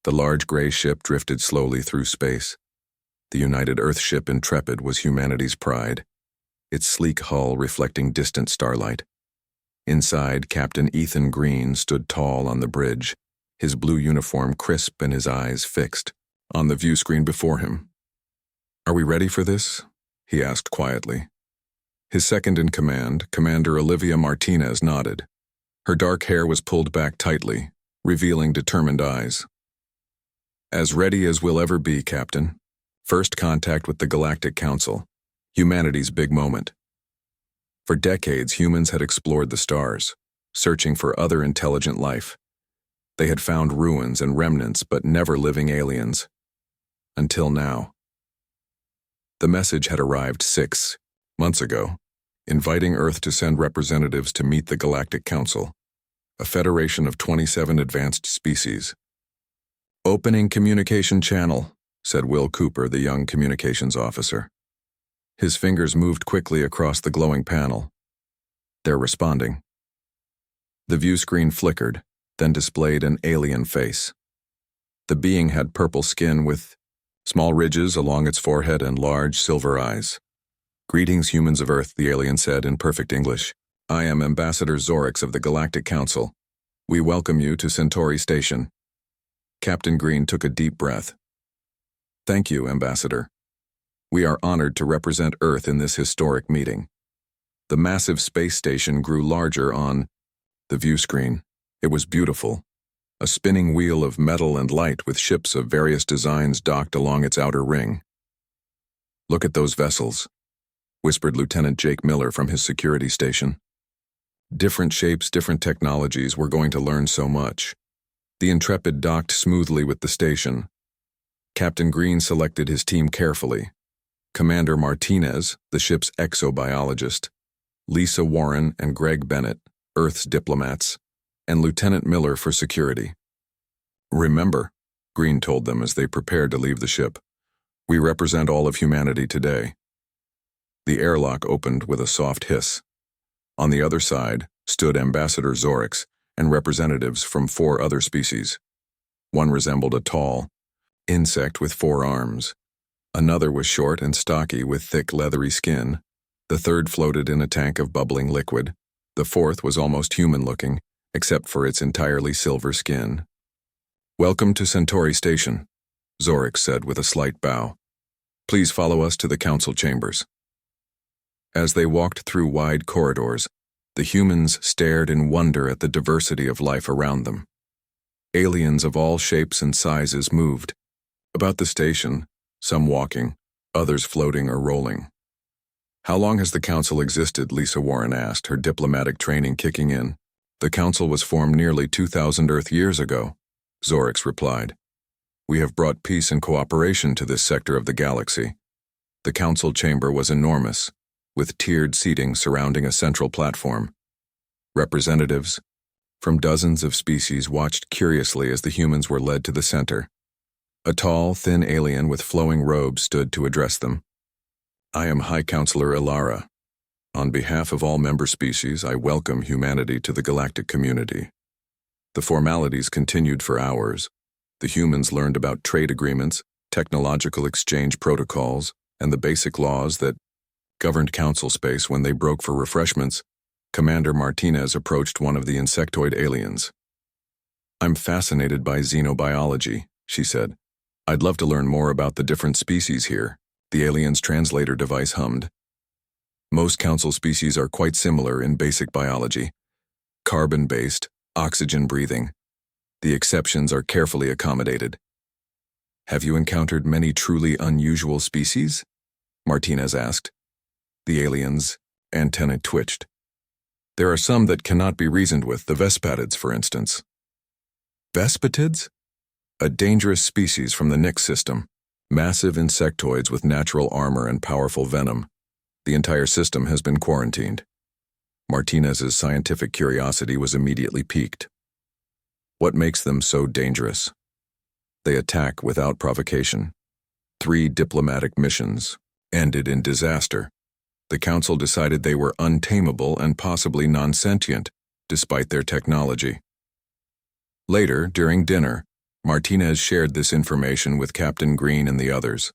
The large gray ship drifted slowly through space. The United Earth ship Intrepid was humanity's pride, its sleek hull reflecting distant starlight. Inside, Captain Ethan Green stood tall on the bridge, his blue uniform crisp and his eyes fixed on the view screen before him. "Are we ready for this?" he asked quietly. His second-in-command, Commander Olivia Martinez, nodded. Her dark hair was pulled back tightly, revealing determined eyes. "As ready as we'll ever be, Captain. First contact with the Galactic Council, humanity's big moment." For decades, humans had explored the stars, searching for other intelligent life. They had found ruins and remnants, but never living aliens. Until now. The message had arrived 6 months ago, inviting Earth to send representatives to meet the Galactic Council, a federation of 27 advanced species. "Opening communication channel," said Will Cooper, the young communications officer. His fingers moved quickly across the glowing panel. "They're responding." The view screen flickered, then displayed an alien face. The being had purple skin with small ridges along its forehead and large silver eyes. "Greetings, humans of Earth," the alien said in perfect English. "I am Ambassador Zorix of the Galactic Council. We welcome you to Centauri Station." Captain Green took a deep breath. "Thank you, Ambassador. We are honored to represent Earth in this historic meeting." The massive space station grew larger on the view screen. It was beautiful. A spinning wheel of metal and light with ships of various designs docked along its outer ring. "Look at those vessels," whispered Lieutenant Jake Miller from his security station. Different shapes, different technologies, we're going to learn so much. The Intrepid docked smoothly with the station. Captain Green selected his team carefully. Commander Martinez, the ship's exobiologist, Lisa Warren and Greg Bennett, Earth's diplomats, and Lieutenant Miller for security. "Remember," Green told them as they prepared to leave the ship, "we represent all of humanity today." The airlock opened with a soft hiss. On the other side stood Ambassador Zorix and representatives from 4 other species. One resembled a tall insect with 4 arms. Another was short and stocky with thick, leathery skin. The third floated in a tank of bubbling liquid. The fourth was almost human-looking, except for its entirely silver skin. "Welcome to Centauri Station," Zorix said with a slight bow. "Please follow us to the council chambers." As they walked through wide corridors, the humans stared in wonder at the diversity of life around them. Aliens of all shapes and sizes moved about the station, some walking, others floating or rolling. "How long has the council existed?" Lisa Warren asked, her diplomatic training kicking in. "The council was formed nearly 2,000 Earth years ago," Zorix replied. "We have brought peace and cooperation to this sector of the galaxy." The council chamber was enormous, with tiered seating surrounding a central platform. Representatives from dozens of species watched curiously as the humans were led to the center. A tall, thin alien with flowing robes stood to address them. "I am High Counselor Ilara. On behalf of all member species, I welcome humanity to the galactic community." The formalities continued for hours. The humans learned about trade agreements, technological exchange protocols, and the basic laws that governed council space. When they broke for refreshments, Commander Martinez approached one of the insectoid aliens. "I'm fascinated by xenobiology," she said. "I'd love to learn more about the different species here." The alien's translator device hummed. "Most council species are quite similar in basic biology. Carbon-based, oxygen-breathing. The exceptions are carefully accommodated." "Have you encountered many truly unusual species?" Martinez asked. The alien's antennae twitched. "There are some that cannot be reasoned with, the Vespatids, for instance." "Vespatids?" "A dangerous species from the Nix system. Massive insectoids with natural armor and powerful venom. The entire system has been quarantined." Martinez's scientific curiosity was immediately piqued. "What makes them so dangerous?" "They attack without provocation. 3 diplomatic missions ended in disaster. The council decided they were untamable and possibly non-sentient, despite their technology." Later, during dinner, Martinez shared this information with Captain Green and the others.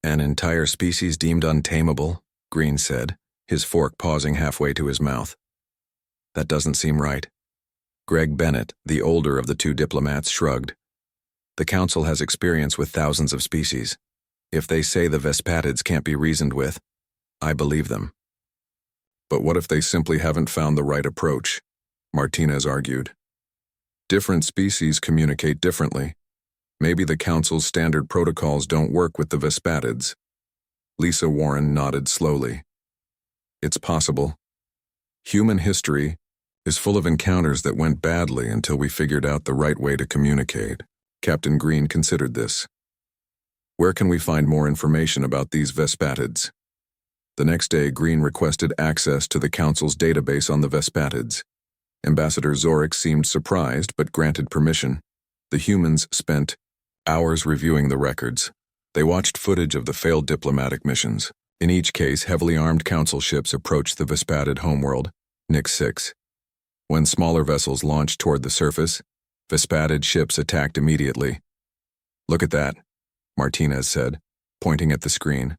An entire species deemed untamable, Green said, his fork pausing halfway to his mouth. That doesn't seem right. Greg Bennett, the older of the two diplomats, shrugged. The Council has experience with thousands of species. If they say the Vespatids can't be reasoned with, I believe them. But what if they simply haven't found the right approach? Martinez argued. Different species communicate differently. Maybe the Council's standard protocols don't work with the Vespatids. Lisa Warren nodded slowly. It's possible. Human history is full of encounters that went badly until we figured out the right way to communicate. Captain Green considered this. Where can we find more information about these Vespatids? The next day, Green requested access to the Council's database on the Vespatids. Ambassador Zorix seemed surprised but granted permission. The humans spent hours reviewing the records. They watched footage of the failed diplomatic missions. In each case, heavily armed Council ships approached the Vespatid homeworld, Nix 6. When smaller vessels launched toward the surface, Vespatid ships attacked immediately. Look at that, Martinez said, pointing at the screen.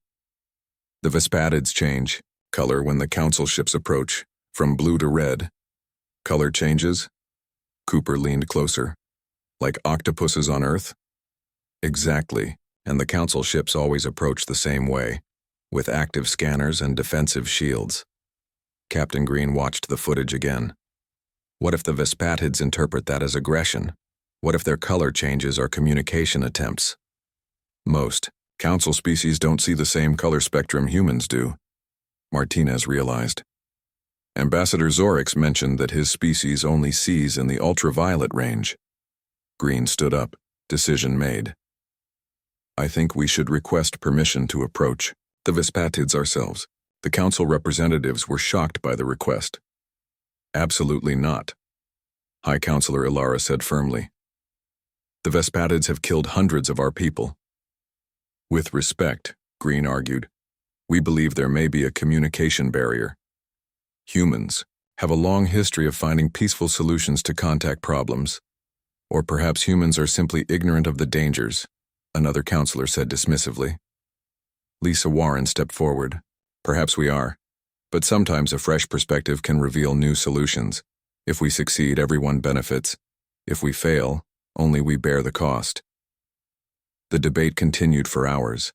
The Vespatids change color when the Council ships approach, from blue to red. Color changes? Cooper leaned closer. Like octopuses on Earth? Exactly, and the Council ships always approach the same way, with active scanners and defensive shields. Captain Green watched the footage again. What if the Vespatids interpret that as aggression? What if their color changes are communication attempts? Most Council species don't see the same color spectrum humans do, Martinez realized. Ambassador Zorix mentioned that his species only sees in the ultraviolet range. Green stood up, decision made. I think we should request permission to approach the Vespatids ourselves. The Council representatives were shocked by the request. Absolutely not, High Counselor Ilara said firmly. The Vespatids have killed hundreds of our people. With respect, Green argued, we believe there may be a communication barrier. Humans have a long history of finding peaceful solutions to contact problems. Or perhaps humans are simply ignorant of the dangers, another counselor said dismissively. Lisa Warren stepped forward. Perhaps we are, but sometimes a fresh perspective can reveal new solutions. If we succeed, everyone benefits. If we fail, only we bear the cost. The debate continued for hours.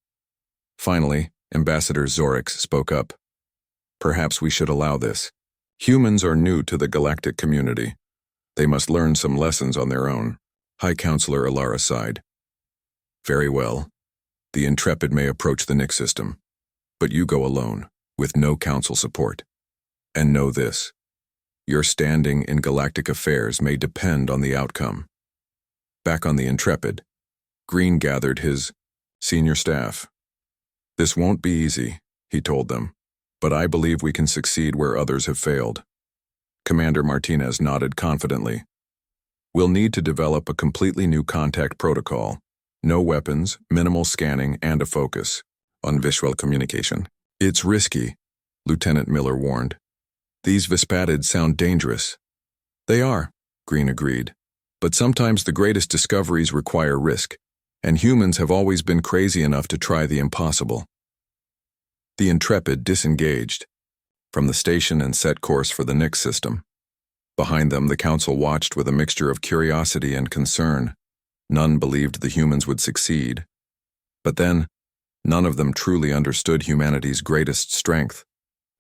Finally, Ambassador Zorix spoke up. Perhaps we should allow this. Humans are new to the galactic community. They must learn some lessons on their own. High Counselor Ilara sighed. Very well. The Intrepid may approach the Nix system, but you go alone, with no Council support. And know this. Your standing in galactic affairs may depend on the outcome. Back on the Intrepid, Green gathered his senior staff. This won't be easy, he told them, but I believe we can succeed where others have failed. Commander Martinez nodded confidently. We'll need to develop a completely new contact protocol. No weapons, minimal scanning, and a focus on visual communication. It's risky, Lieutenant Miller warned. These Vespatids sound dangerous. They are, Green agreed. But sometimes the greatest discoveries require risk, and humans have always been crazy enough to try the impossible. The Intrepid disengaged from the station and set course for the Nix system. Behind them, the Council watched with a mixture of curiosity and concern. None believed the humans would succeed. But then, none of them truly understood humanity's greatest strength,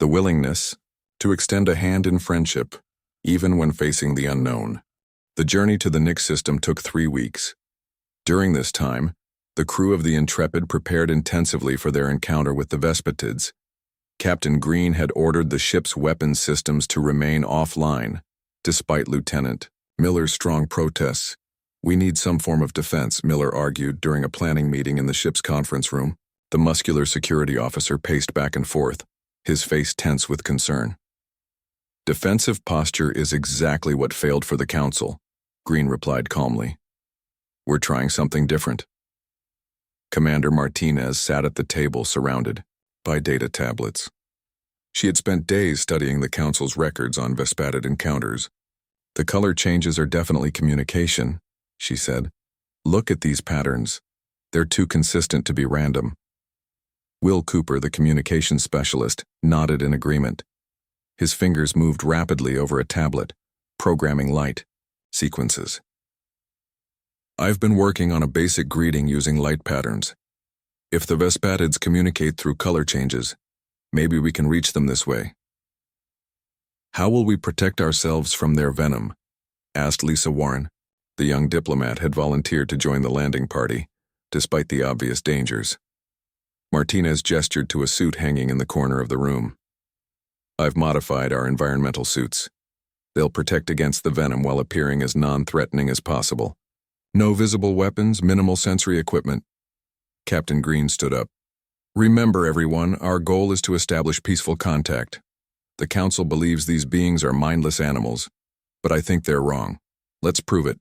the willingness to extend a hand in friendship, even when facing the unknown. The journey to the Nix system took 3 weeks. During this time, the crew of the Intrepid prepared intensively for their encounter with the Vespatids. Captain Green had ordered the ship's weapons systems to remain offline, despite Lieutenant Miller's strong protests. We need some form of defense, Miller argued during a planning meeting in the ship's conference room. The muscular security officer paced back and forth, his face tense with concern. Defensive posture is exactly what failed for the Council, Green replied calmly. We're trying something different. Commander Martinez sat at the table surrounded by data tablets. She had spent days studying the Council's records on Vespatid encounters. The color changes are definitely communication, she said. Look at these patterns. They're too consistent to be random. Will Cooper, the communications specialist, nodded in agreement. His fingers moved rapidly over a tablet, programming light sequences. I've been working on a basic greeting using light patterns. If the Vespatids communicate through color changes, maybe we can reach them this way. How will we protect ourselves from their venom? Asked Lisa Warren. The young diplomat had volunteered to join the landing party, despite the obvious dangers. Martinez gestured to a suit hanging in the corner of the room. I've modified our environmental suits. They'll protect against the venom while appearing as non-threatening as possible. No visible weapons, minimal sensory equipment. Captain Green stood up. Remember, everyone, our goal is to establish peaceful contact. The Council believes these beings are mindless animals, but I think they're wrong. Let's prove it.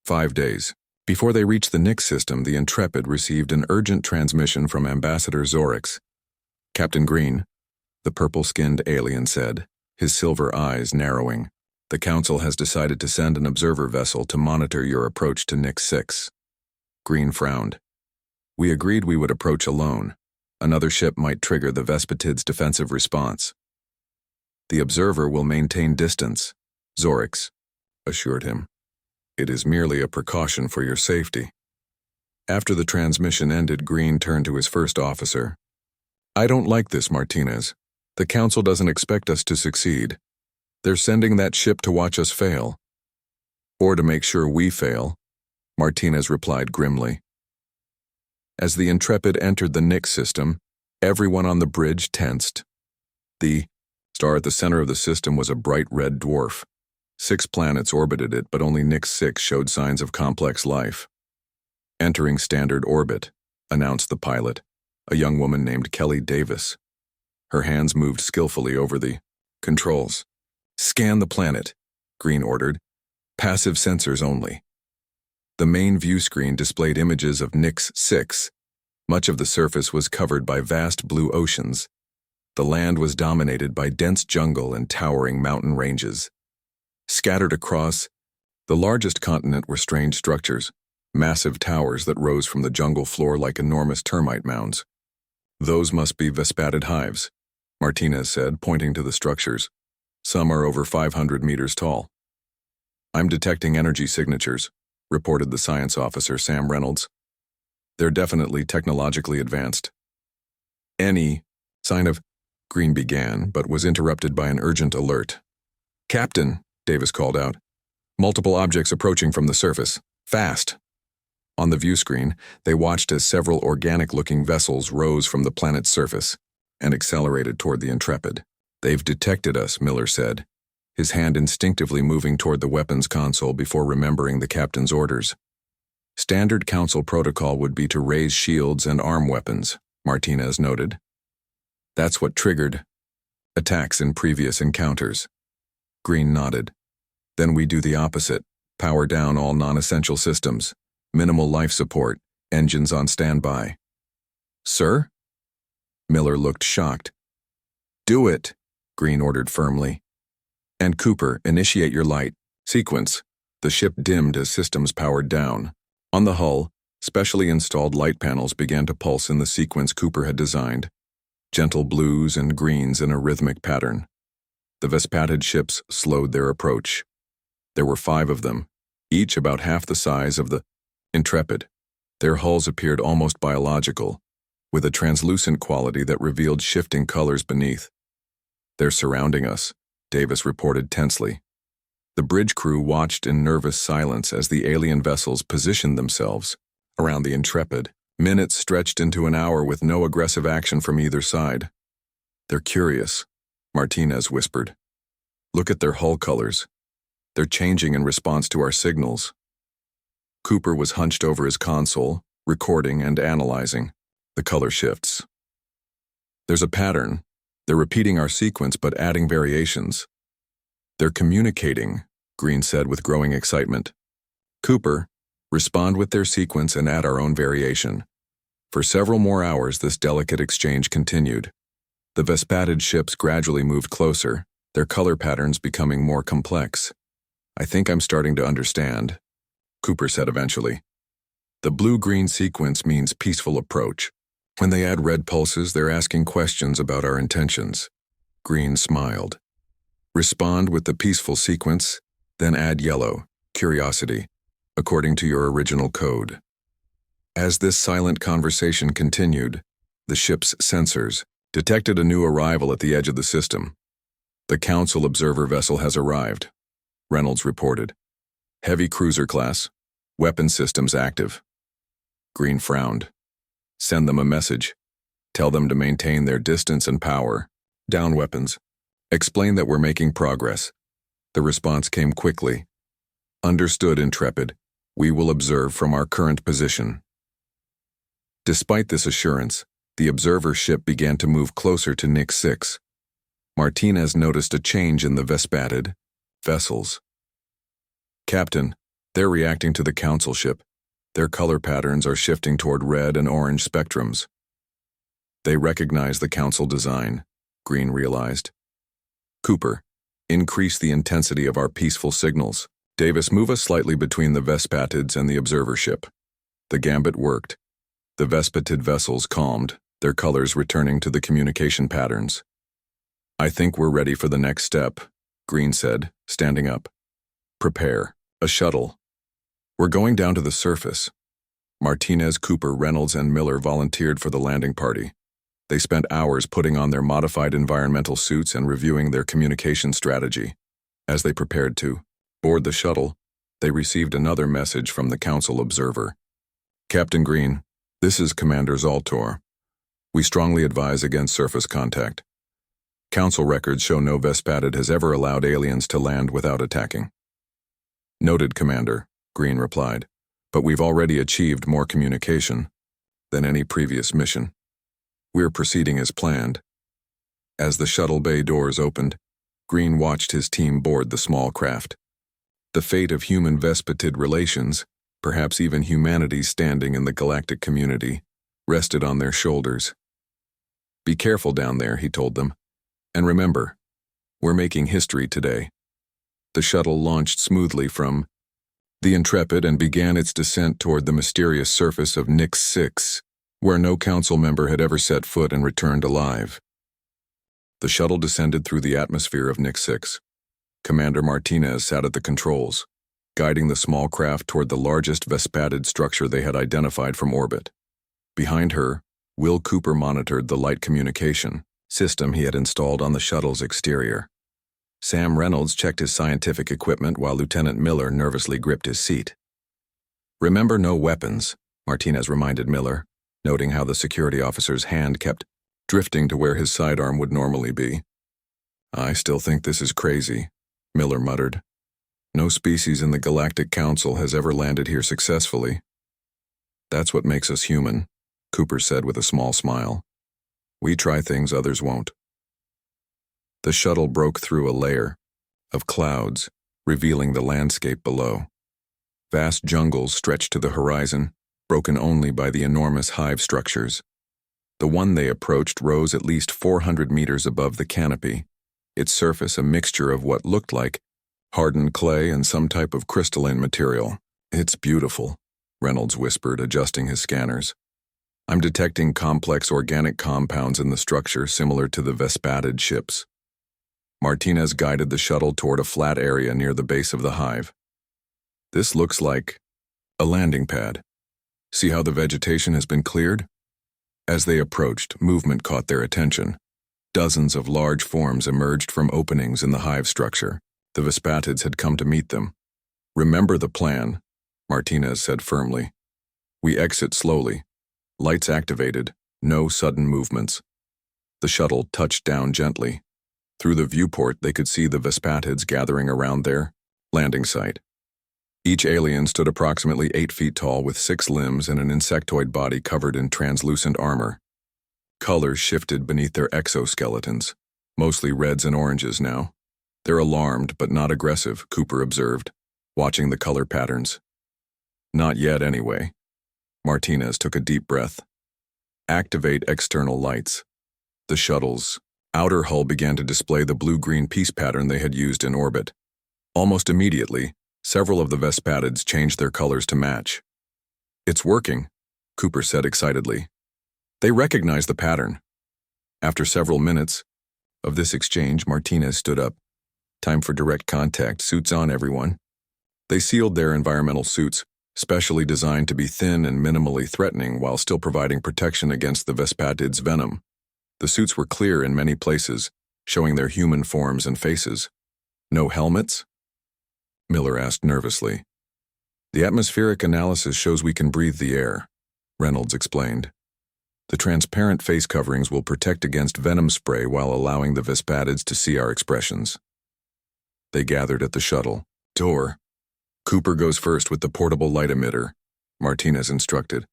5 days. Before they reached the Nix system, the Intrepid received an urgent transmission from Ambassador Zorix. Captain Green, the purple-skinned alien said, his silver eyes narrowing. The Council has decided to send an observer vessel to monitor your approach to Nix 6. Green frowned. We agreed we would approach alone. Another ship might trigger the Vespatids' defensive response. The observer will maintain distance, Zorix assured him. It is merely a precaution for your safety. After the transmission ended, Green turned to his first officer. I don't like this, Martinez. The Council doesn't expect us to succeed. They're sending that ship to watch us fail. Or to make sure we fail, Martinez replied grimly. As the Intrepid entered the Nix system, everyone on the bridge tensed. The star at the center of the system was a bright red dwarf. 6 planets orbited it, but only Nix 6 showed signs of complex life. Entering standard orbit, announced the pilot, a young woman named Kelly Davis. Her hands moved skillfully over the controls. Scan the planet, Green ordered. Passive sensors only. The main view screen displayed images of Nix 6. Much of the surface was covered by vast blue oceans. The land was dominated by dense jungle and towering mountain ranges. Scattered across the largest continent were strange structures, massive towers that rose from the jungle floor like enormous termite mounds. Those must be Vespatid hives, Martinez said, pointing to the structures. Some are over 500 meters tall. I'm detecting energy signatures, reported the science officer Sam Reynolds. They're definitely technologically advanced. Any sign of Green began, but was interrupted by an urgent alert. Captain, Davis called out. Multiple objects approaching from the surface. Fast. On the view screen, they watched as several organic-looking vessels rose from the planet's surface and accelerated toward the Intrepid. They've detected us, Miller said, his hand instinctively moving toward the weapons console before remembering the captain's orders. Standard Council protocol would be to raise shields and arm weapons, Martinez noted. That's what triggered attacks in previous encounters. Green nodded. Then we do the opposite. Power down all non-essential systems. Minimal life support. Engines on standby. Sir? Miller looked shocked. Do it, Green ordered firmly. And Cooper, initiate your light sequence. The ship dimmed as systems powered down. On the hull, specially installed light panels began to pulse in the sequence Cooper had designed. Gentle blues and greens in a rhythmic pattern. The Vespatid ships slowed their approach. There were 5 of them, each about half the size of the Intrepid. Their hulls appeared almost biological, with a translucent quality that revealed shifting colors beneath. They're surrounding us, Davis reported tensely. The bridge crew watched in nervous silence as the alien vessels positioned themselves around the Intrepid. Minutes stretched into an hour with no aggressive action from either side. They're curious, Martinez whispered. Look at their hull colors. They're changing in response to our signals. Cooper was hunched over his console, recording and analyzing the color shifts. There's a pattern. They're repeating our sequence but adding variations. They're communicating, Green said with growing excitement. Cooper, respond with their sequence and add our own variation. For several more hours, this delicate exchange continued. The Vespatid ships gradually moved closer, their color patterns becoming more complex. I think I'm starting to understand, Cooper said eventually. The blue-green sequence means peaceful approach. When they add red pulses, they're asking questions about our intentions. Green smiled. Respond with the peaceful sequence, then add yellow, curiosity, according to your original code. As this silent conversation continued, the ship's sensors detected a new arrival at the edge of the system. The Council observer vessel has arrived, Reynolds reported. Heavy cruiser class, weapon systems active. Green frowned. Send them a message. Tell them to maintain their distance and power. Down weapons. Explain that we're making progress. The response came quickly. Understood, Intrepid. We will observe from our current position. Despite this assurance, the observer ship began to move closer to Nix 6. Martinez noticed a change in the Vespatid vessels. Captain, they're reacting to the Council ship. Their color patterns are shifting toward red and orange spectrums. They recognize the Council design, Green realized. Cooper, increase the intensity of our peaceful signals. Davis, move us slightly between the Vespatids and the observer ship. The gambit worked. The Vespatid vessels calmed, their colors returning to the communication patterns. I think we're ready for the next step, Green said, standing up. Prepare. A shuttle. We're going down to the surface. Martinez, Cooper, Reynolds, and Miller volunteered for the landing party. They spent hours putting on their modified environmental suits and reviewing their communication strategy. As they prepared to board the shuttle, they received another message from the Council observer. Captain Green, this is Commander Zaltor. We strongly advise against surface contact. Council records show no Vespatid has ever allowed aliens to land without attacking. Noted, Commander, Green replied, but we've already achieved more communication than any previous mission. We're proceeding as planned. As the shuttle bay doors opened, Green watched his team board the small craft. The fate of human Vespatid relations, perhaps even humanity's standing in the galactic community, rested on their shoulders. Be careful down there, he told them. And remember, we're making history today. The shuttle launched smoothly from the Intrepid and began its descent toward the mysterious surface of Nix 6, where no Council member had ever set foot and returned alive. The shuttle descended through the atmosphere of Nix 6. Commander Martinez sat at the controls, guiding the small craft toward the largest Vespatid structure they had identified from orbit. Behind her, Will Cooper monitored the light communication system he had installed on the shuttle's exterior. Sam Reynolds checked his scientific equipment while Lieutenant Miller nervously gripped his seat. Remember, no weapons, Martinez reminded Miller, noting how the security officer's hand kept drifting to where his sidearm would normally be. I still think this is crazy, Miller muttered. No species in the Galactic Council has ever landed here successfully. That's what makes us human, Cooper said with a small smile. We try things others won't. The shuttle broke through a layer of clouds, revealing the landscape below. Vast jungles stretched to the horizon, broken only by the enormous hive structures. The one they approached rose at least 400 meters above the canopy, its surface a mixture of what looked like hardened clay and some type of crystalline material. It's beautiful, Reynolds whispered, adjusting his scanners. I'm detecting complex organic compounds in the structure similar to the Vespatid ships. Martinez guided the shuttle toward a flat area near the base of the hive. This looks like a landing pad. See how the vegetation has been cleared? As they approached, movement caught their attention. Dozens of large forms emerged from openings in the hive structure. The Vespatids had come to meet them. Remember the plan, Martinez said firmly. We exit slowly. Lights activated, no sudden movements. The shuttle touched down gently. Through the viewport, they could see the Vespatids gathering around their landing site. Each alien stood approximately 8 feet tall with 6 limbs and an insectoid body covered in translucent armor. Colors shifted beneath their exoskeletons, mostly reds and oranges now. They're alarmed but not aggressive, Cooper observed, watching the color patterns. Not yet, anyway. Martinez took a deep breath. Activate external lights. The shuttle's outer hull began to display the blue-green peace pattern they had used in orbit. Almost immediately, several of the Vespatids changed their colors to match. It's working, Cooper said excitedly. They recognize the pattern. After several minutes of this exchange, Martinez stood up. Time for direct contact. Suits on, everyone. They sealed their environmental suits, specially designed to be thin and minimally threatening while still providing protection against the Vespatids' venom. The suits were clear in many places, showing their human forms and faces. No helmets? Miller asked nervously. The atmospheric analysis shows we can breathe the air, Reynolds explained. The transparent face coverings will protect against venom spray while allowing the Vespatids to see our expressions. They gathered at the shuttle door. Cooper goes first with the portable light emitter, Martinez instructed.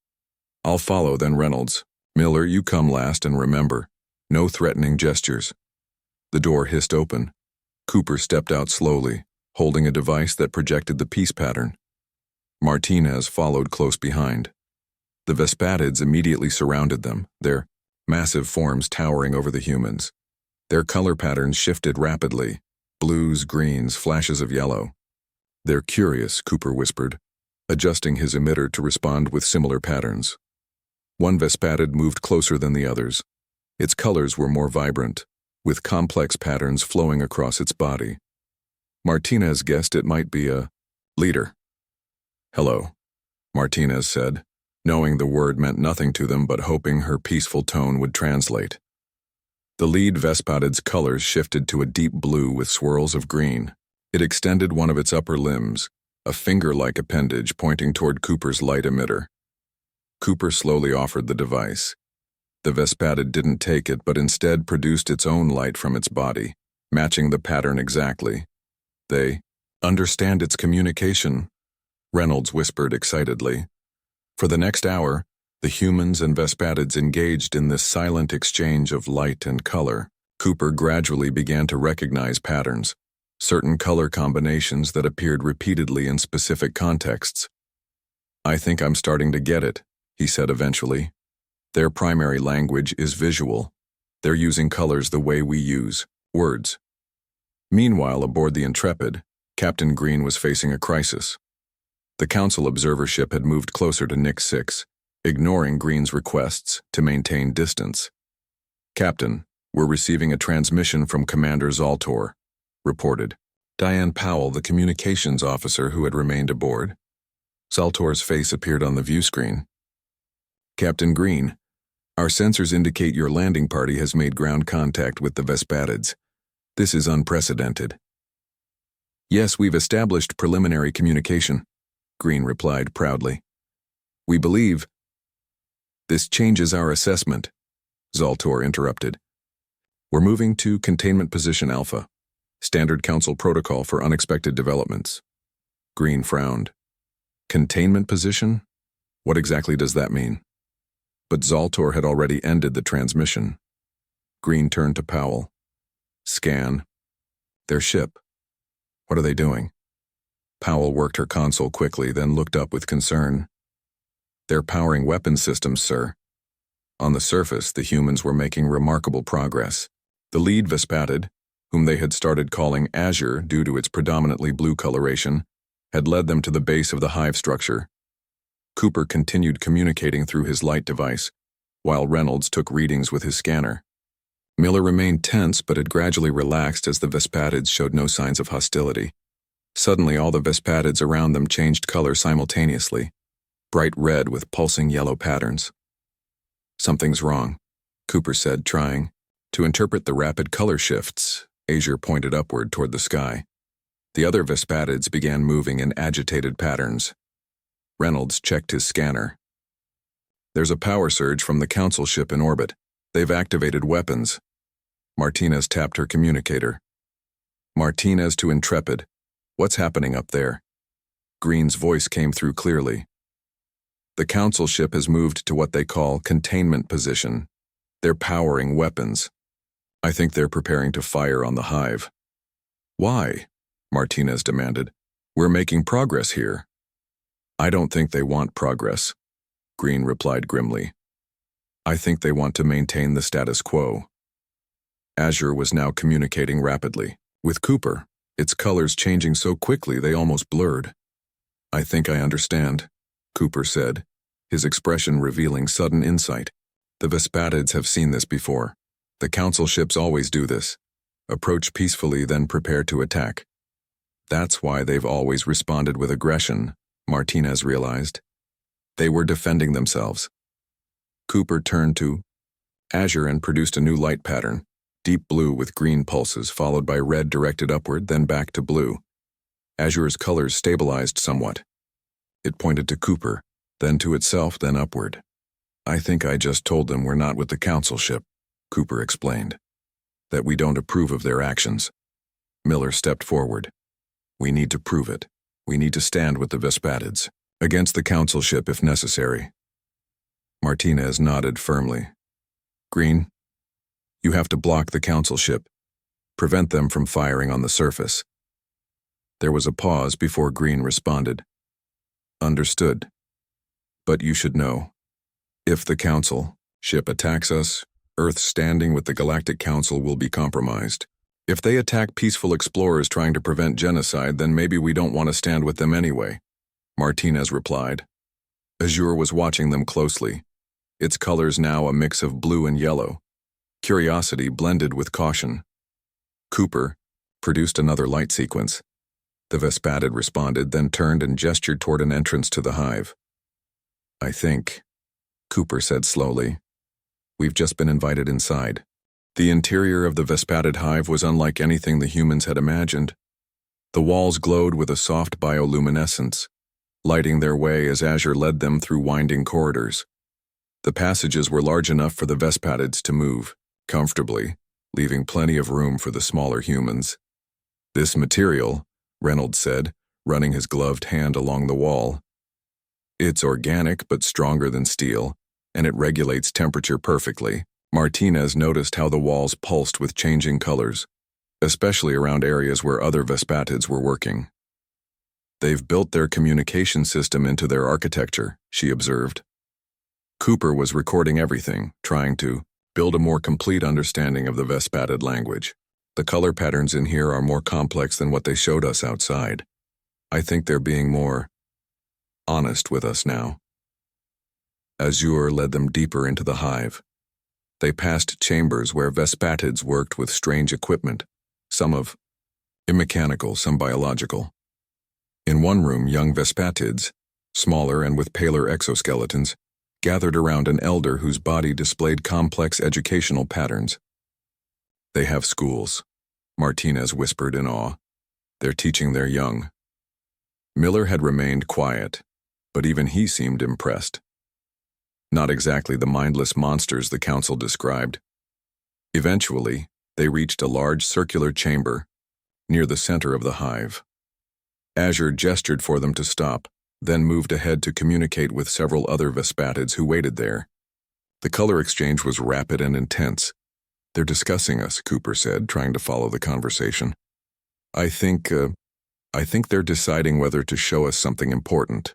I'll follow, then Reynolds. Miller, you come last, and remember, no threatening gestures. The door hissed open. Cooper stepped out slowly, holding a device that projected the peace pattern. Martinez followed close behind. The Vespatids immediately surrounded them, their massive forms towering over the humans. Their color patterns shifted rapidly, blues, greens, flashes of yellow. They're curious, Cooper whispered, adjusting his emitter to respond with similar patterns. One Vespatid moved closer than the others. Its colors were more vibrant, with complex patterns flowing across its body. Martinez guessed it might be a leader. Hello, Martinez said, knowing the word meant nothing to them but hoping her peaceful tone would translate. The lead Vespatid's colors shifted to a deep blue with swirls of green. It extended one of its upper limbs, a finger-like appendage pointing toward Cooper's light emitter. Cooper slowly offered the device. The Vespatid didn't take it, but instead produced its own light from its body, matching the pattern exactly. They understand its communication, Reynolds whispered excitedly. For the next hour, the humans and Vespatids engaged in this silent exchange of light and color. Cooper gradually began to recognize patterns, certain color combinations that appeared repeatedly in specific contexts. I think I'm starting to get it, he said eventually. Their primary language is visual. They're using colors the way we use words. Meanwhile, aboard the Intrepid, Captain Green was facing a crisis. The Council observer ship had moved closer to Nick 6, ignoring Green's requests to maintain distance. Captain, we're receiving a transmission from Commander Zaltor, reported Diane Powell, the communications officer who had remained aboard. Zaltor's face appeared on the view screen. Captain Green, our sensors indicate your landing party has made ground contact with the Vespatids. This is unprecedented. Yes, we've established preliminary communication, Green replied proudly. We believe. This changes our assessment, Zaltor interrupted. We're moving to containment position Alpha. Standard Council protocol for unexpected developments. Green frowned. Containment position? What exactly does that mean? But Zaltor had already ended the transmission. Green turned to Powell. Scan. Their ship. What are they doing? Powell worked her console quickly, then looked up with concern. They're powering weapon systems, sir. On the surface, the humans were making remarkable progress. The lead Vespatid, whom they had started calling Azure due to its predominantly blue coloration, had led them to the base of the hive structure. Cooper continued communicating through his light device, while Reynolds took readings with his scanner. Miller remained tense but had gradually relaxed as the Vespatids showed no signs of hostility. Suddenly, all the Vespatids around them changed color simultaneously, bright red with pulsing yellow patterns. Something's wrong, Cooper said, trying to interpret the rapid color shifts. Azure pointed upward toward the sky. The other Vespatids began moving in agitated patterns. Reynolds checked his scanner. There's a power surge from the Council ship in orbit. They've activated weapons. Martinez tapped her communicator. Martinez to Intrepid. What's happening up there? Green's voice came through clearly. The Council ship has moved to what they call containment position. They're powering weapons. I think they're preparing to fire on the hive. Why? Martinez demanded. We're making progress here. I don't think they want progress, Green replied grimly. I think they want to maintain the status quo. Azure was now communicating rapidly with Cooper, its colors changing so quickly they almost blurred. I think I understand, Cooper said, his expression revealing sudden insight. The Vespatids have seen this before. The council ships always do this. Approach peacefully, then prepare to attack. That's why they've always responded with aggression, Martinez realized. They were defending themselves. Cooper turned to Azure and produced a new light pattern, deep blue with green pulses followed by red directed upward, then back to blue. Azure's colors stabilized somewhat. It pointed to Cooper, then to itself, then upward. I think I just told them we're not with the council ship, Cooper explained. That we don't approve of their actions. Miller stepped forward. We need to prove it. We need to stand with the Vespatids, against the council ship if necessary. Martinez nodded firmly. Green, you have to block the council ship. Prevent them from firing on the surface. There was a pause before Green responded. Understood. But you should know. If the council ship attacks us, Earth standing with the Galactic Council will be compromised. If they attack peaceful explorers trying to prevent genocide, then maybe we don't want to stand with them anyway, Martinez replied. Azure was watching them closely, its colors now a mix of blue and yellow. Curiosity blended with caution. Cooper produced another light sequence. The Vespatid responded, then turned and gestured toward an entrance to the hive. I think, Cooper said slowly, we've just been invited inside. The interior of the Vespatid hive was unlike anything the humans had imagined. The walls glowed with a soft bioluminescence, lighting their way as Azure led them through winding corridors. The passages were large enough for the Vespatids to move comfortably, leaving plenty of room for the smaller humans. This material, Reynolds said, running his gloved hand along the wall. It's organic but stronger than steel, and it regulates temperature perfectly. Martinez noticed how the walls pulsed with changing colors, especially around areas where other Vespatids were working. They've built their communication system into their architecture, she observed. Cooper was recording everything, trying to build a more complete understanding of the Vespatid language. The color patterns in here are more complex than what they showed us outside. I think they're being more honest with us now. Azure led them deeper into the hive. They passed chambers where Vespatids worked with strange equipment, some of immechanical, some biological. In one room, young Vespatids, smaller and with paler exoskeletons, gathered around an elder whose body displayed complex educational patterns. They have schools, Martinez whispered in awe. They're teaching their young. Miller had remained quiet, but even he seemed impressed. Not exactly the mindless monsters the council described. Eventually, they reached a large circular chamber near the center of the hive. Azure gestured for them to stop, then moved ahead to communicate with several other Vespatids who waited there. The color exchange was rapid and intense. They're discussing us, Cooper said, trying to follow the conversation. I think they're deciding whether to show us something important.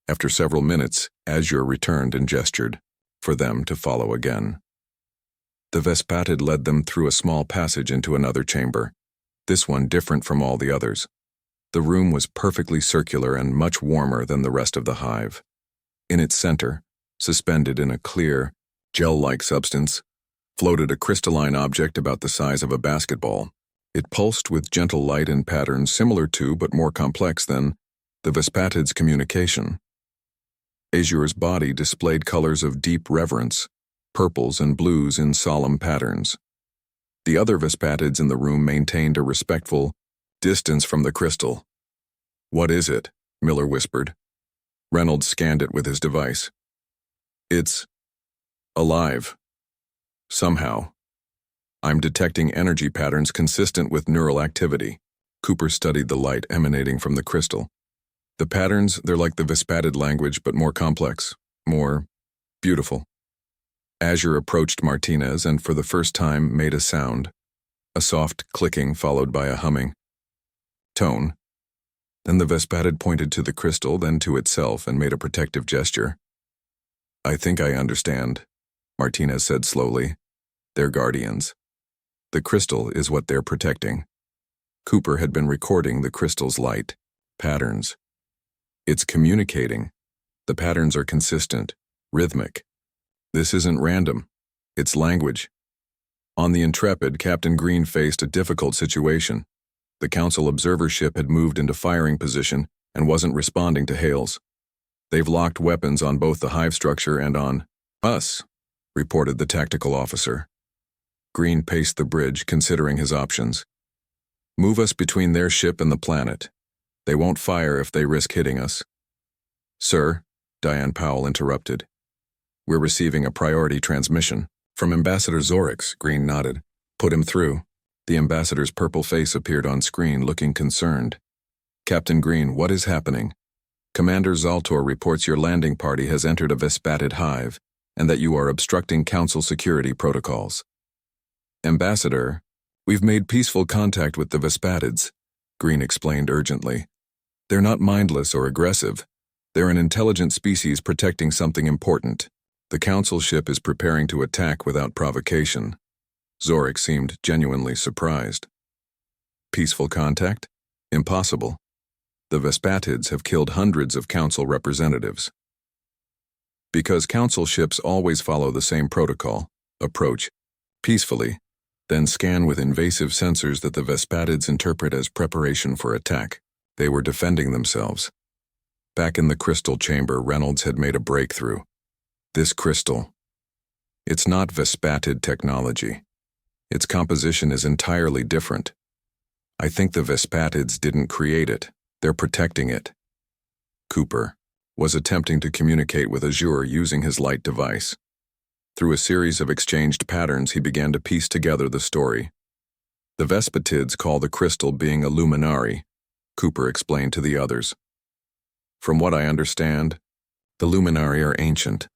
After several minutes, Azure returned and gestured for them to follow again. The Vespatid led them through a small passage into another chamber, this one different from all the others. The room was perfectly circular and much warmer than the rest of the hive. In its center, suspended in a clear, gel-like substance, floated a crystalline object about the size of a basketball. It pulsed with gentle light and patterns similar to, but more complex than, the Vespatid's communication. Azure's body displayed colors of deep reverence, purples and blues in solemn patterns. The other Vespatids in the room maintained a respectful distance from the crystal. What is it? Miller whispered. Reynolds scanned it with his device. It's alive. Somehow. I'm detecting energy patterns consistent with neural activity. Cooper studied the light emanating from the crystal. The patterns, they're like the Vespatid language, but more complex, more beautiful. Azure approached Martinez and for the first time made a sound, a soft clicking followed by a humming tone. Then the Vespatid pointed to the crystal, then to itself, and made a protective gesture. I think I understand, Martinez said slowly. They're guardians. The crystal is what they're protecting. Cooper had been recording the crystal's light patterns. It's communicating, The patterns are consistent, rhythmic. This isn't random. It's language. On the Intrepid, Captain Green faced a difficult situation. The Council observer ship had moved into firing position and wasn't responding to hails. "They've locked weapons on both the hive structure and on us," reported the tactical officer. Green paced the bridge, considering his options. "Move us between their ship and the planet. They won't fire if they risk hitting us." "Sir," Diane Powell interrupted. "We're receiving a priority transmission." "From Ambassador Zorix," Green nodded. "Put him through." The ambassador's purple face appeared on screen, looking concerned. "Captain Green, what is happening?" "Commander Zaltor reports your landing party has entered a Vespatid hive, and that you are obstructing Council security protocols." "Ambassador, we've made peaceful contact with the Vespatids," Green explained urgently. "They're not mindless or aggressive. They're an intelligent species protecting something important. The Council ship is preparing to attack without provocation." Zorix seemed genuinely surprised. "Peaceful contact? Impossible. The Vespatids have killed hundreds of Council representatives." "Because Council ships always follow the same protocol: approach peacefully, then scan with invasive sensors that the Vespatids interpret as preparation for attack." They were defending themselves. Back in the crystal chamber, Reynolds had made a breakthrough. This crystal. It's not Vespatid technology. Its composition is entirely different. I think the Vespatids didn't create it. They're protecting it. Cooper was attempting to communicate with Azure using his light device. Through a series of exchanged patterns, he began to piece together the story. "The Vespatids call the crystal being a luminari," Cooper explained to the others. "From what I understand, the luminari are ancient,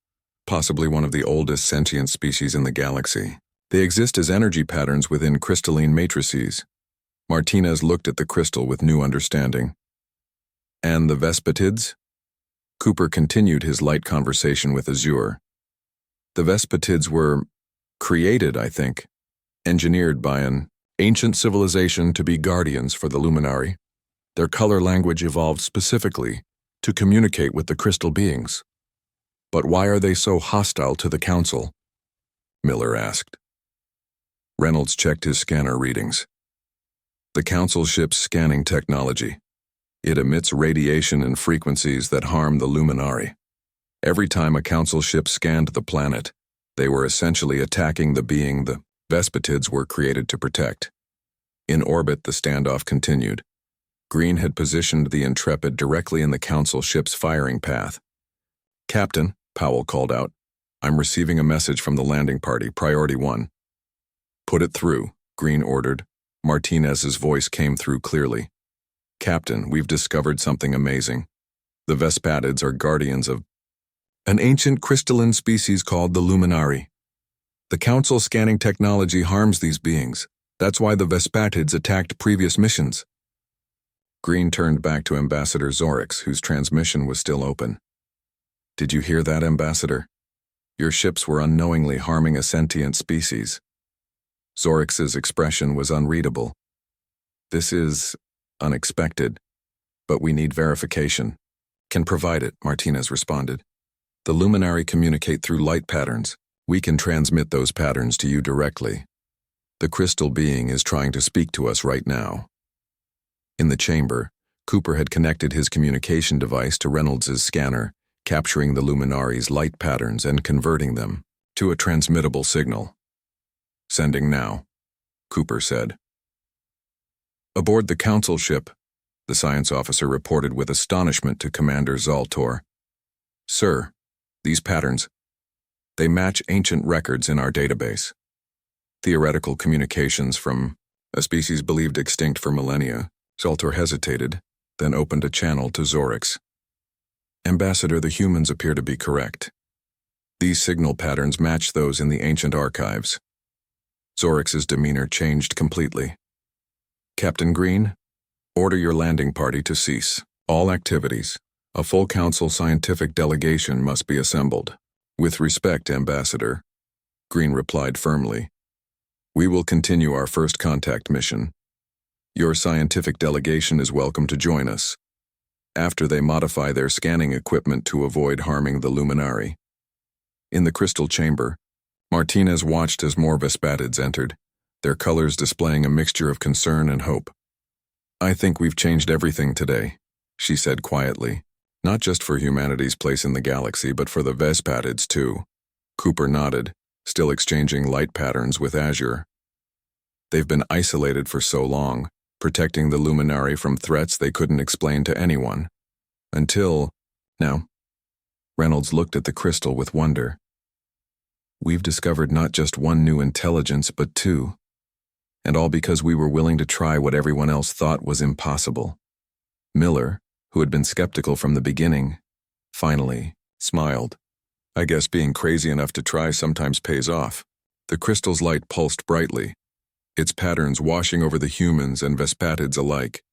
possibly one of the oldest sentient species in the galaxy. They exist as energy patterns within crystalline matrices." Martinez looked at the crystal with new understanding. "And the Vespatids?" Cooper continued his light conversation with Azure. "The Vespatids were created, I think, engineered by an ancient civilization to be guardians for the luminari. Their color language evolved specifically to communicate with the crystal beings." "But why are they so hostile to the Council?" Miller asked. Reynolds checked his scanner readings. "The Council ship's scanning technology. It emits radiation and frequencies that harm the luminari. Every time a Council ship scanned the planet, they were essentially attacking the being the Vespatids were created to protect." In orbit, the standoff continued. Green had positioned the Intrepid directly in the Council ship's firing path. "Captain," Powell called out, "I'm receiving a message from the landing party, Priority 1. "Put it through," Green ordered. Martinez's voice came through clearly. "Captain, we've discovered something amazing. The Vespatids are guardians of an ancient crystalline species called the luminari. The Council scanning technology harms these beings. That's why the Vespatids attacked previous missions." Green turned back to Ambassador Zorix, whose transmission was still open. "Did you hear that, Ambassador? Your ships were unknowingly harming a sentient species." Zorix's expression was unreadable. "This is unexpected, but we need verification." "Can provide it," Martinez responded. "The luminari communicate through light patterns. We can transmit those patterns to you directly. The crystal being is trying to speak to us right now." In the chamber, Cooper had connected his communication device to Reynolds's scanner, capturing the luminari's light patterns and converting them to a transmittable signal. "Sending now," Cooper said. Aboard the Council ship, the science officer reported with astonishment to Commander Zaltor. "Sir, these patterns, they match ancient records in our database. Theoretical communications from a species believed extinct for millennia." Zaltor hesitated, then opened a channel to Zorix. "Ambassador, the humans appear to be correct. These signal patterns match those in the ancient archives." Zorix's demeanor changed completely. "Captain Green, order your landing party to cease all activities. A full Council scientific delegation must be assembled." "With respect, Ambassador," Green replied firmly. "We will continue our first contact mission. Your scientific delegation is welcome to join us." after they modify their scanning equipment to avoid harming the Luminari. In the crystal chamber, Martinez watched as more Vespatids entered, their colors displaying a mixture of concern and hope. "I think we've changed everything today," she said quietly, "not just for humanity's place in the galaxy, but for the Vespatids too." Cooper nodded, still exchanging light patterns with Azure. "They've been isolated for so long, protecting the Luminari from threats they couldn't explain to anyone. Until now." Reynolds looked at the crystal with wonder. "We've discovered not just one new intelligence, but two. And all because we were willing to try what everyone else thought was impossible." Miller, who had been skeptical from the beginning, finally smiled. "I guess being crazy enough to try sometimes pays off." The crystal's light pulsed brightly, its patterns washing over the humans and Vespatids alike,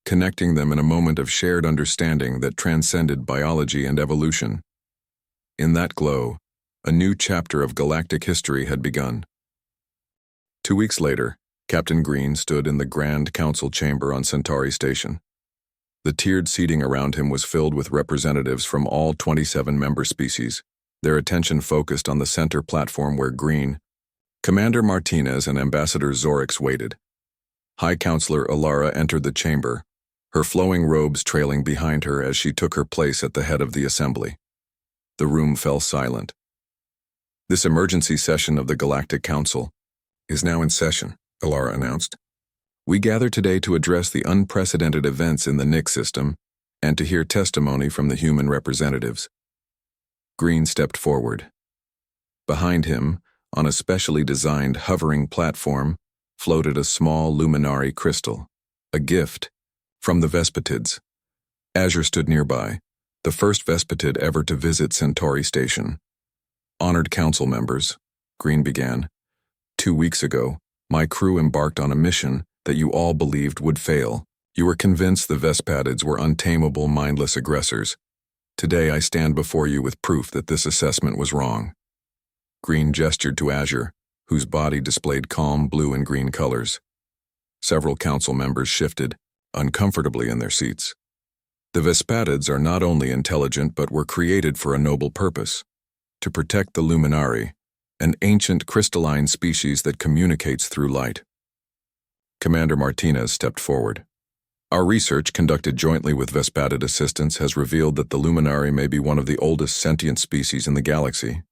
connecting them in a moment of shared understanding that transcended biology and evolution. In that glow, a new chapter of galactic history had begun. 2 weeks later, Captain Green stood in the Grand Council chamber on Centauri Station. The tiered seating around him was filled with representatives from all 27 member species, their attention focused on the center platform where Green, Commander Martinez, and Ambassador Zorix waited. High Counselor Alara entered the chamber, her flowing robes trailing behind her as she took her place at the head of the assembly. The room fell silent. "This emergency session of the Galactic Council is now in session," Alara announced. "We gather today to address the unprecedented events in the Nick system and to hear testimony from the human representatives." Green stepped forward. Behind him, on a specially designed hovering platform, floated a small Luminari crystal, a gift from the Vespatids. Azure stood nearby, the first Vespatid ever to visit Centauri Station. "Honored council members," Green began, "2 weeks ago, my crew embarked on a mission that you all believed would fail. You were convinced the Vespatids were untamable, mindless aggressors. Today I stand before you with proof that this assessment was wrong." Green gestured to Azure, whose body displayed calm blue and green colors. Several council members shifted, uncomfortably in their seats. "The Vespatids are not only intelligent but were created for a noble purpose: to protect the Luminari, an ancient crystalline species that communicates through light." Commander Martinez stepped forward. "Our research, conducted jointly with Vespatid assistants, has revealed that the Luminari may be one of the oldest sentient species in the galaxy.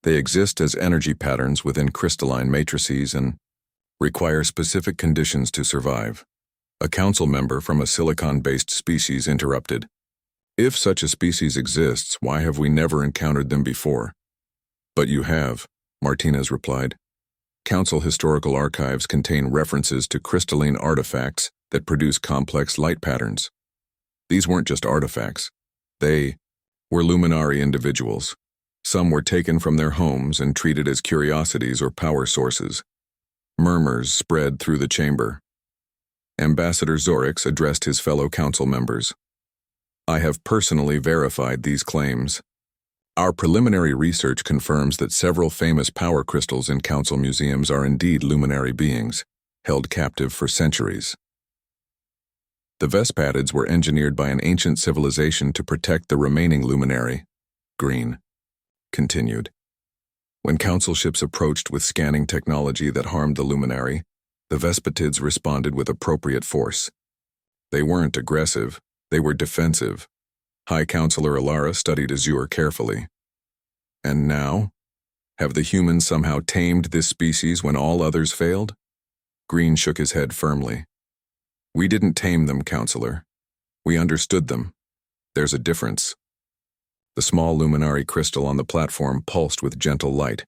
They exist as energy patterns within crystalline matrices and require specific conditions to survive." A council member from a silicon-based species interrupted. "If such a species exists, why have we never encountered them before?" "But you have," Martinez replied. "Council historical archives contain references to crystalline artifacts that produce complex light patterns. These weren't just artifacts. They were Luminari individuals. Some were taken from their homes and treated as curiosities or power sources." Murmurs spread through the chamber. Ambassador Zorix addressed his fellow council members. "I have personally verified these claims. Our preliminary research confirms that several famous power crystals in council museums are indeed Luminari beings, held captive for centuries. The Vespatids were engineered by an ancient civilization to protect the remaining Luminari," Green continued. "When council ships approached with scanning technology that harmed the Luminari, the Vespatids responded with appropriate force. They weren't aggressive, they were defensive." High Counselor Alara studied Azure carefully. "And now? Have the humans somehow tamed this species when all others failed?" Green shook his head firmly. "We didn't tame them, Counselor. We understood them. There's a difference." The small Luminari crystal on the platform pulsed with gentle light.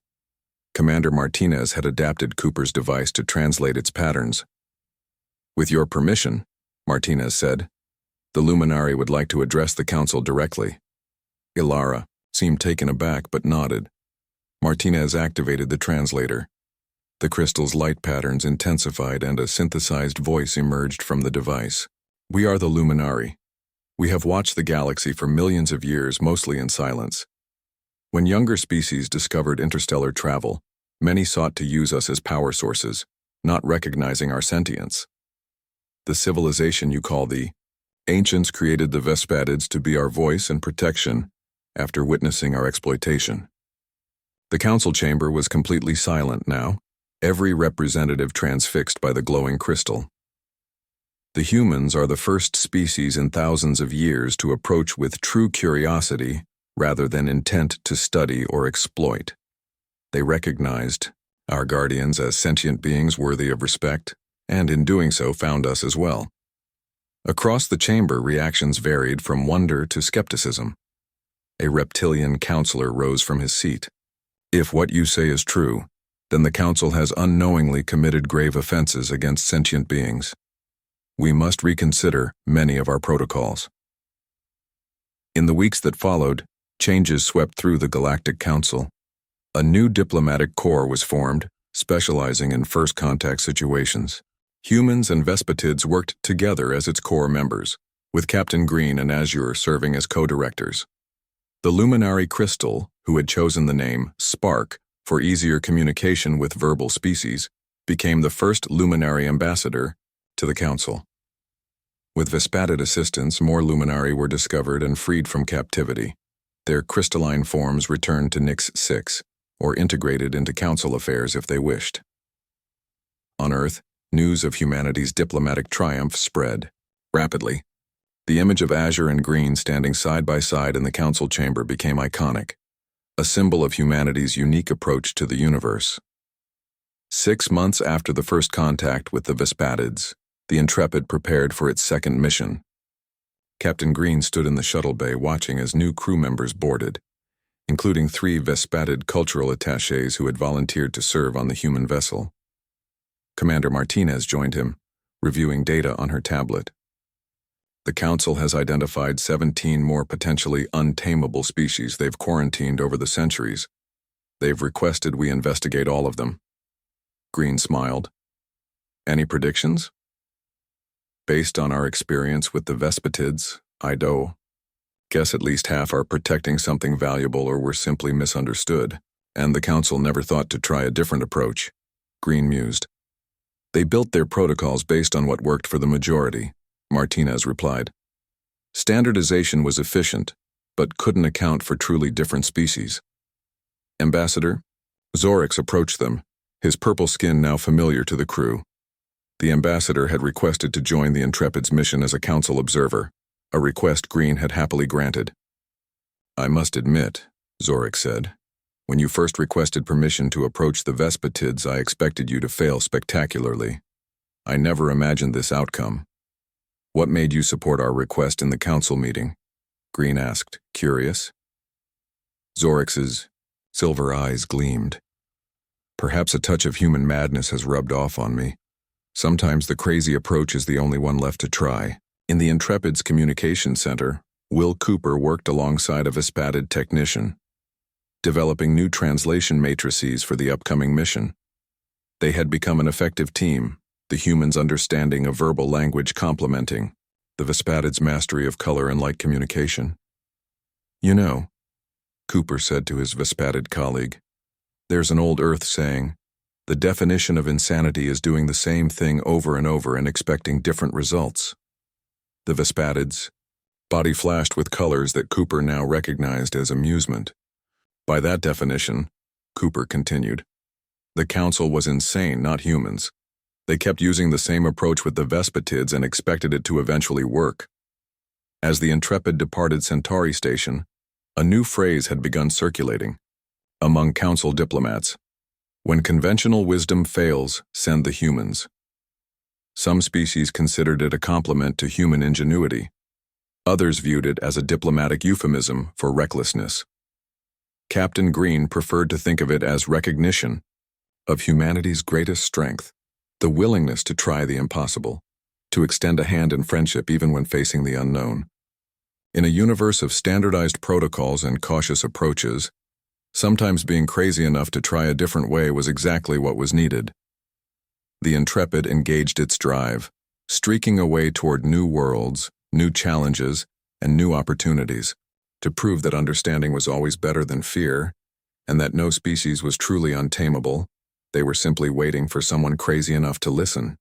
Commander Martinez had adapted Cooper's device to translate its patterns. "With your permission," Martinez said, "the Luminari would like to address the council directly." Ilara seemed taken aback but nodded. Martinez activated the translator. The crystal's light patterns intensified and a synthesized voice emerged from the device. "We are the Luminari. We have watched the galaxy for millions of years, mostly in silence. When younger species discovered interstellar travel, many sought to use us as power sources, not recognizing our sentience. The civilization you call the Ancients created the Vespadids to be our voice and protection after witnessing our exploitation. The council chamber was completely silent now, every representative transfixed by the glowing crystal. The humans are the first species in thousands of years to approach with true curiosity rather than intent to study or exploit. They recognized our guardians as sentient beings worthy of respect, and in doing so found us as well. Across the chamber, reactions varied from wonder to skepticism. A reptilian counselor rose from his seat. If what you say is true, then the council has unknowingly committed grave offenses against sentient beings. We must reconsider many of our protocols. In the weeks that followed, changes swept through the Galactic Council. A new diplomatic corps was formed, specializing in first contact situations. Humans and Vespatids worked together as its core members, with Captain Green and Azure serving as co-directors. The luminary crystal, who had chosen the name Spark for easier communication with verbal species, became the first luminary ambassador to the Council. With Vespatid assistance, more luminary were discovered and freed from captivity. Their crystalline forms returned to Nix-6, or integrated into Council affairs if they wished. On Earth, news of humanity's diplomatic triumph spread rapidly. The image of Azure and Green standing side by side in the council chamber became iconic, a symbol of humanity's unique approach to the universe. 6 months after the first contact with the Vespatids, the Intrepid prepared for its second mission. Captain Green stood in the shuttle bay watching as new crew members boarded, including 3 Vespatid cultural attachés who had volunteered to serve on the human vessel. Commander Martinez joined him, reviewing data on her tablet. The Council has identified 17 more potentially untamable species they've quarantined over the centuries. They've requested we investigate all of them. Green smiled. Any predictions? Based on our experience with the Vespatids, I guess at least half are protecting something valuable or were simply misunderstood, and the Council never thought to try a different approach, Green mused. They built their protocols based on what worked for the majority, Martinez replied. Standardization was efficient, but couldn't account for truly different species. Ambassador, Zorix approached them, his purple skin now familiar to the crew. The ambassador had requested to join the Intrepid's mission as a council observer, a request Green had happily granted. I must admit, Zorix said, when you first requested permission to approach the Vespatids, I expected you to fail spectacularly. I never imagined this outcome. What made you support our request in the council meeting? Green asked, curious. Zorix's silver eyes gleamed. Perhaps a touch of human madness has rubbed off on me. Sometimes the crazy approach is the only one left to try. In the Intrepid's communication center, Will Cooper worked alongside a Vespatid technician, developing new translation matrices for the upcoming mission. They had become an effective team, the humans' understanding of verbal language complementing the Vespatid's mastery of color and light communication. You know, Cooper said to his Vespatid colleague, there's an old Earth saying, the definition of insanity is doing the same thing over and over and expecting different results. The Vespatid's body flashed with colors that Cooper now recognized as amusement. By that definition, Cooper continued, the Council was insane, not humans. They kept using the same approach with the Vespatids and expected it to eventually work. As the Intrepid departed Centauri Station, a new phrase had begun circulating among Council diplomats. When conventional wisdom fails, send the humans. Some species considered it a compliment to human ingenuity. Others viewed it as a diplomatic euphemism for recklessness. Captain Green preferred to think of it as recognition of humanity's greatest strength, the willingness to try the impossible, to extend a hand in friendship even when facing the unknown. In a universe of standardized protocols and cautious approaches, sometimes being crazy enough to try a different way was exactly what was needed. The Intrepid engaged its drive, streaking away toward new worlds, new challenges, and new opportunities, to prove that understanding was always better than fear, and that no species was truly untamable. They were simply waiting for someone crazy enough to listen.